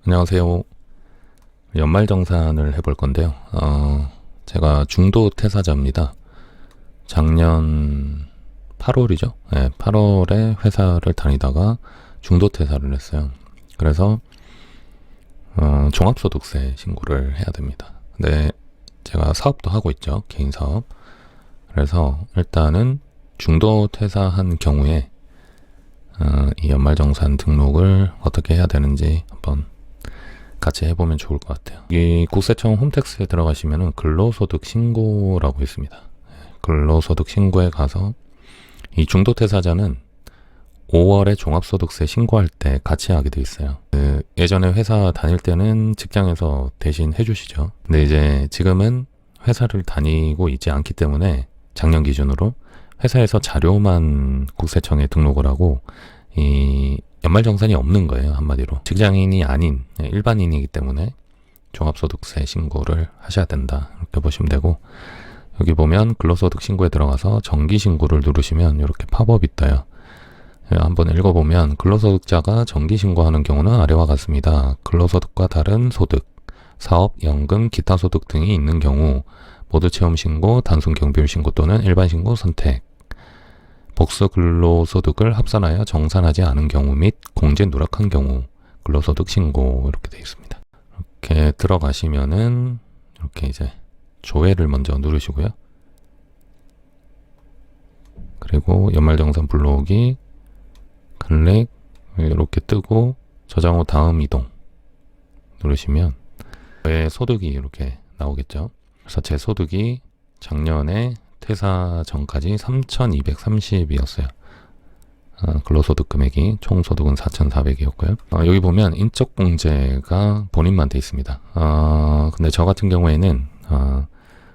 안녕하세요. 연말정산을 해볼 건데요. 제가 중도 퇴사자입니다. 작년 8월이죠. 네, 8월에 회사를 다니다가 중도 퇴사를 했어요. 그래서 종합소득세 신고를 해야 됩니다. 근데 제가 사업도 하고 있죠. 개인 사업. 그래서 일단은 중도 퇴사한 경우에 이 연말정산 등록을 어떻게 해야 되는지 한번 같이 해보면 좋을 것 같아요. 이 국세청 홈택스에 들어가시면은 근로소득 신고라고 있습니다. 근로소득 신고에 가서 이 중도퇴사자는 5월에 종합소득세 신고할 때 같이 하게 돼 있어요. 예전에 회사 다닐 때는 직장에서 대신 해주시죠. 근데 이제 지금은 회사를 다니고 있지 않기 때문에 작년 기준으로 회사에서 자료만 국세청에 등록을 하고 이 연말정산이 없는 거예요. 한마디로 직장인이 아닌 일반인이기 때문에 종합소득세 신고를 하셔야 된다, 이렇게 보시면 되고, 여기 보면 근로소득 신고에 들어가서 정기신고를 누르시면 이렇게 팝업이 떠요. 한번 읽어보면, 근로소득자가 정기신고하는 경우는 아래와 같습니다. 근로소득과 다른 소득, 사업, 연금, 기타 소득 등이 있는 경우 모두 체험신고, 단순 경비율 신고 또는 일반 신고 선택, 복수 근로소득을 합산하여 정산하지 않은 경우 및 공제 누락한 경우 근로소득 신고, 이렇게 되어 있습니다. 이렇게 들어가시면은 이렇게 이제 조회를 먼저 누르시고요. 그리고 연말정산 불러오기 클릭, 이렇게 뜨고 저장 후 다음 이동 누르시면 저의 소득이 이렇게 나오겠죠. 그래서 제 소득이 작년에 퇴사 전까지 3,230이었어요. 근로소득 금액이, 총 소득은 4,400이었고요. 여기 보면 인적공제가 본인만 돼 있습니다. 근데 저 같은 경우에는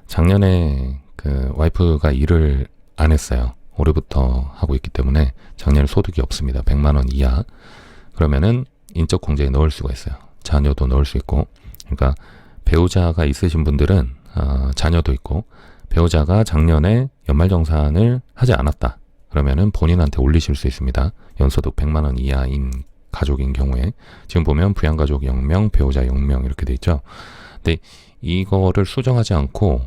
작년에 그 와이프가 일을 안 했어요. 올해부터 하고 있기 때문에 작년에 소득이 없습니다. 100만 원 이하. 그러면은 인적공제에 넣을 수가 있어요. 자녀도 넣을 수 있고. 그러니까 배우자가 있으신 분들은 자녀도 있고, 배우자가 작년에 연말정산을 하지 않았다 그러면은 본인한테 올리실 수 있습니다. 연소득 100만 원 이하인 가족인 경우에. 지금 보면 부양가족 0명, 배우자 0명 이렇게 돼 있죠. 근데 이거를 수정하지 않고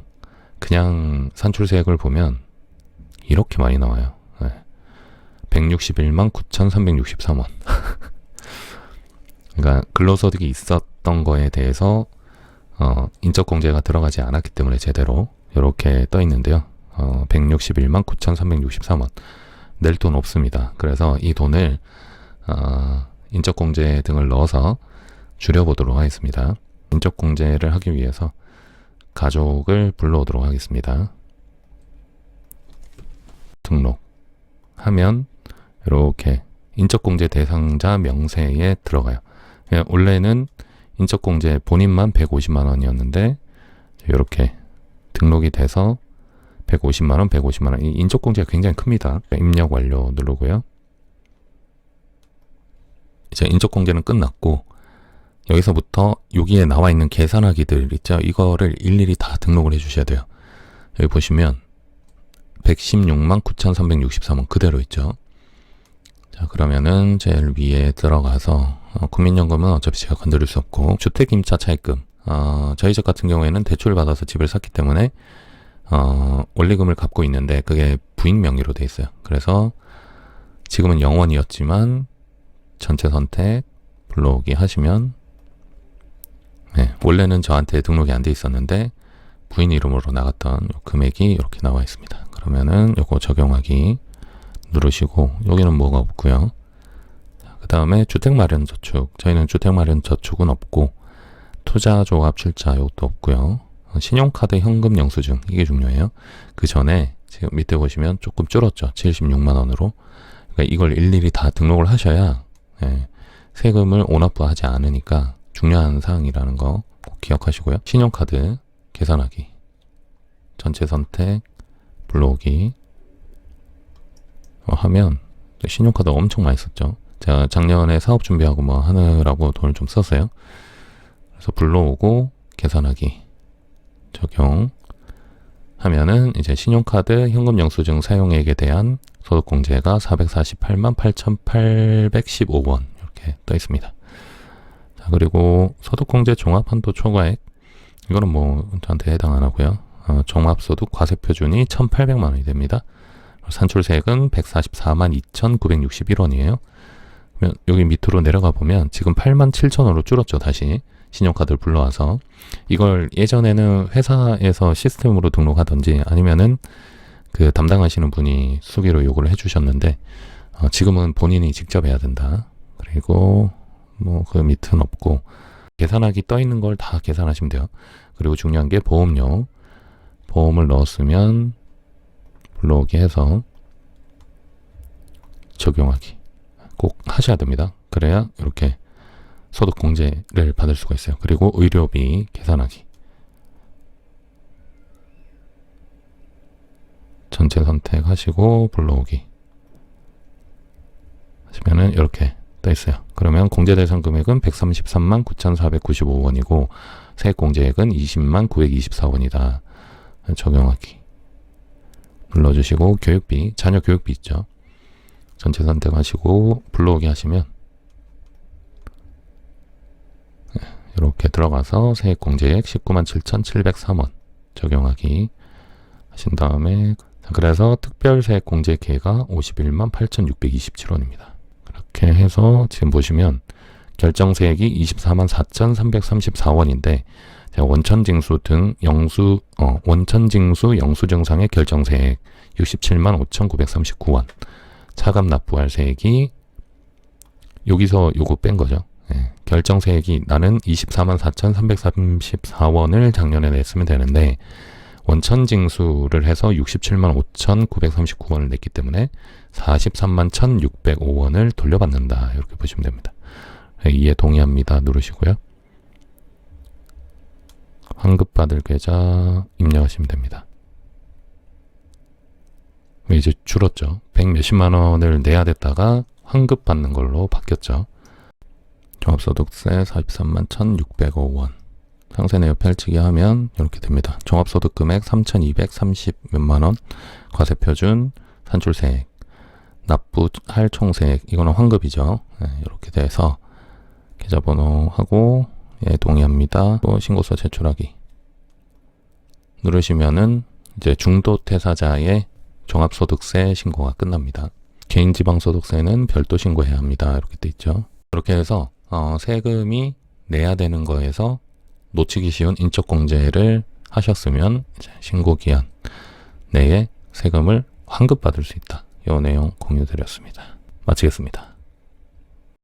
그냥 산출세액을 보면 이렇게 많이 나와요. 161만 9,363원. 그러니까 근로소득이 있었던 거에 대해서 인적공제가 들어가지 않았기 때문에 제대로 이렇게 떠 있는데요. 161만 9,363원. 낼 돈 없습니다. 그래서 이 돈을 인적공제 등을 넣어서 줄여보도록 하겠습니다. 인적공제를 하기 위해서 가족을 불러오도록 하겠습니다. 등록하면 이렇게 인적공제 대상자 명세에 들어가요. 원래는 인적공제 본인만 150만 원이었는데 이렇게 등록이 돼서 150만 원, 150만 원. 이 인적공제가 굉장히 큽니다. 입력 완료 누르고요. 이제 인적공제는 끝났고, 여기서부터 여기에 나와 있는 계산하기들 있죠. 이거를 일일이 다 등록을 해주셔야 돼요. 여기 보시면 116만 9,363원 그대로 있죠. 자, 그러면은 제일 위에 들어가서 국민연금은 어차피 제가 건드릴 수 없고, 주택임차 차입금. 저희 집 같은 경우에는 대출 받아서 집을 샀기 때문에 원리금을 갚고 있는데 그게 부인 명의로 돼 있어요. 그래서 지금은 0원이었지만 전체 선택 불러오기 하시면, 원래는 저한테 등록이 안 돼 있었는데 부인 이름으로 나갔던 금액이 이렇게 나와 있습니다. 그러면은 요거 적용하기 누르시고, 여기는 뭐가 없고요. 그 다음에 주택마련저축. 저희는 주택마련저축은 없고, 투자조합 출자 이것도 없고요. 신용카드 현금 영수증, 이게 중요해요. 그 전에 지금 밑에 보시면 조금 줄었죠. 76만 원으로. 그러니까 이걸 일일이 다 등록을 하셔야 세금을 오납부하지 않으니까 중요한 사항이라는 거 꼭 기억하시고요. 신용카드 계산하기, 전체 선택 불러오기 하면, 신용카드 엄청 많이 썼죠. 제가 작년에 사업 준비하고 뭐 하느라고 돈을 좀 썼어요. 그래서 불러오고 계산하기 적용 하면은 이제 신용카드 현금 영수증 사용액에 대한 소득공제가 448만 8,815원 이렇게 떠 있습니다. 자, 자, 그리고 소득공제 종합한도 초과액, 이거는 뭐 저한테 해당 안 하고요. 종합소득 과세표준이 1,800만 원이 됩니다. 산출세액은 144만 2,961원이에요. 여기 밑으로 내려가 보면 지금 8만 7천원으로 줄었죠. 다시 신용카드를 불러와서 이걸 예전에는 회사에서 시스템으로 등록하던지 아니면은 그 담당하시는 분이 수기로 요구를 해주셨는데 지금은 본인이 직접 해야 된다. 그리고 뭐 그 밑은 없고 계산하기 떠 있는 걸 다 계산하시면 돼요. 그리고 중요한 게 보험료. 보험을 넣었으면 불러오기 해서 적용하기 꼭 하셔야 됩니다. 그래야 이렇게 소득 공제를 받을 수가 있어요. 그리고 의료비 계산하기. 전체 선택하시고 불러오기 하시면은 이렇게 떠 있어요. 그러면 공제 대상 금액은 133만 9,495원이고 세액 공제액은 20만 924원이다. 적용하기 눌러주시고 교육비, 자녀 교육비 있죠. 전체 선택하시고 불러오기 하시면 이렇게 들어가서 세액 공제액 19만 7,703원 적용하기 하신 다음에, 그래서 특별세액 공제 기회가 51만 8,627원입니다. 그렇게 해서 지금 보시면 결정세액이 24만 4,334원인데 원천징수 등 원천징수 영수증상의 결정세액 67만 5,939원, 차감 납부할 세액이 여기서 요거 뺀 거죠. 결정세액이 나는 24만 4,334원을 작년에 냈으면 되는데 원천징수를 해서 67만 5,939원을 냈기 때문에 43만 1,605원을 돌려받는다. 이렇게 보시면 됩니다. 이해 동의합니다. 누르시고요. 환급받을 계좌 입력하시면 됩니다. 이제 줄었죠. 100 몇십만 원을 내야 됐다가 환급받는 걸로 바뀌었죠. 종합소득세 43만 1,605원. 상세 내역 펼치기 하면 이렇게 됩니다. 종합소득 금액 3,230 몇만 원, 과세표준, 산출세액, 납부할 총세액, 이거는 환급이죠. 이렇게 돼서 계좌번호하고 동의합니다. 또 신고서 제출하기 누르시면은 이제 중도퇴사자의 종합소득세 신고가 끝납니다. 개인지방소득세는 별도 신고해야 합니다. 이렇게 돼 있죠. 이렇게 해서 세금이 내야 되는 거에서 놓치기 쉬운 인적공제를 하셨으면 이제 신고기한 내에 세금을 환급받을 수 있다. 이 내용 공유드렸습니다. 마치겠습니다.